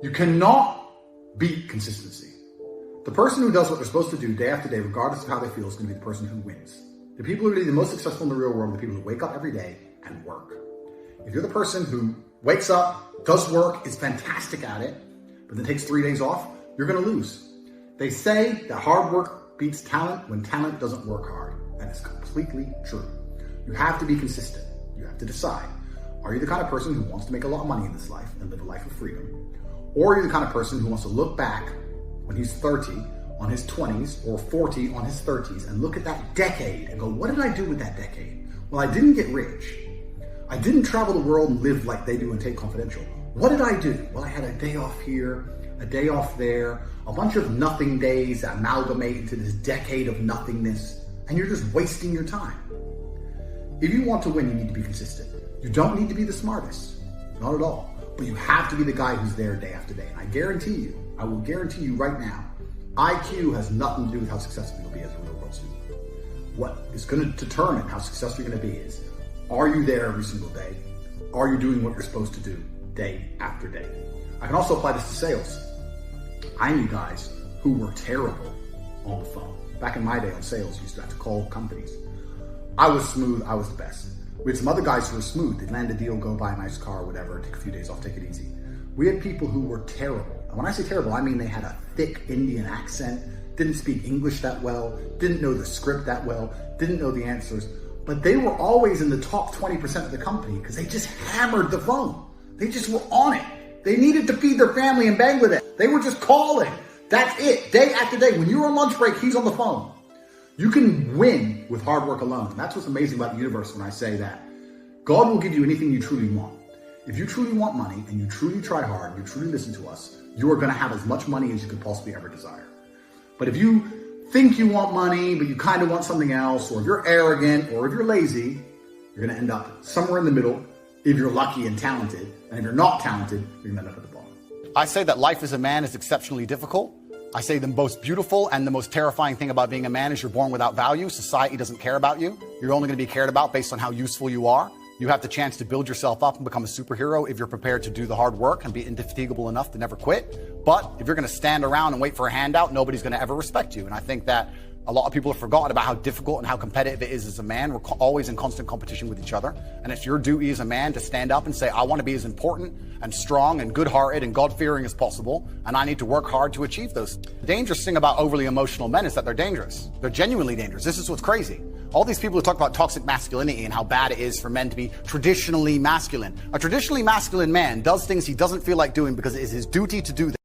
You cannot beat consistency. The person who does what they're supposed to do day after day, regardless of how they feel, is going to be the person who wins. The people who are the most successful in the real world are the people who wake up every day and work. If you're the person who wakes up, does work, is fantastic at it, but then takes 3 days off, you're going to lose. They say that hard work beats talent when talent doesn't work hard. That is completely true. You have to be consistent. You have to decide. Are you the kind of person who wants to make a lot of money in this life and live a life of freedom? Or are you the kind of person who wants to look back when he's 30 on his 20s or 40 on his 30s and look at that decade and go, what did I do with that decade? Well, I didn't get rich. I didn't travel the world and live like they do in Tate Confidential. What did I do? Well, I had a day off here, a day off there, a bunch of nothing days that amalgamate into this decade of nothingness, and you're just wasting your time. If you want to win, you need to be consistent. You don't need to be the smartest, not at all. But you have to be the guy who's there day after day. And I guarantee you, I will guarantee you right now, IQ has nothing to do with how successful you'll be as a real world student. What is going to determine how successful you're going to be is, are you there every single day? Are you doing what you're supposed to do day after day? I can also apply this to sales. I knew guys who were terrible on the phone. Back in my day on sales, you used to have to call companies. I was smooth, I was the best. We had some other guys who were smooth. They'd land a deal, go buy a nice car, whatever, take a few days off, take it easy. We had people who were terrible. And when I say terrible, I mean they had a thick Indian accent, didn't speak English that well, didn't know the script that well, didn't know the answers, but they were always in the top 20% of the company because they just hammered the phone. They just were on it. They needed to feed their family in Bangladesh. They were just calling. That's it, day after day. When you're on lunch break, he's on the phone. You can win with hard work alone. And that's what's amazing about the universe when I say that. God will give you anything you truly want. If you truly want money and you truly try hard, you truly listen to us, you are going to have as much money as you could possibly ever desire. But if you think you want money, but you kind of want something else, or if you're arrogant, or if you're lazy, you're going to end up somewhere in the middle if you're lucky and talented. And if you're not talented, you're going to end up at the bottom. I say that life as a man is exceptionally difficult. I say the most beautiful and the most terrifying thing about being a man is you're born without value. Society doesn't care about you. You're only going to be cared about based on how useful you are. You have the chance to build yourself up and become a superhero if you're prepared to do the hard work and be indefatigable enough to never quit. But if you're going to stand around and wait for a handout, nobody's going to ever respect you. And I think that a lot of people have forgotten about how difficult and how competitive it is as a man. We're always in constant competition with each other. And it's your duty as a man to stand up and say, I want to be as important and strong and good-hearted and God-fearing as possible. And I need to work hard to achieve those. The dangerous thing about overly emotional men is that they're dangerous. They're genuinely dangerous. This is what's crazy. All these people who talk about toxic masculinity and how bad it is for men to be traditionally masculine. A traditionally masculine man does things he doesn't feel like doing because it is his duty to do them.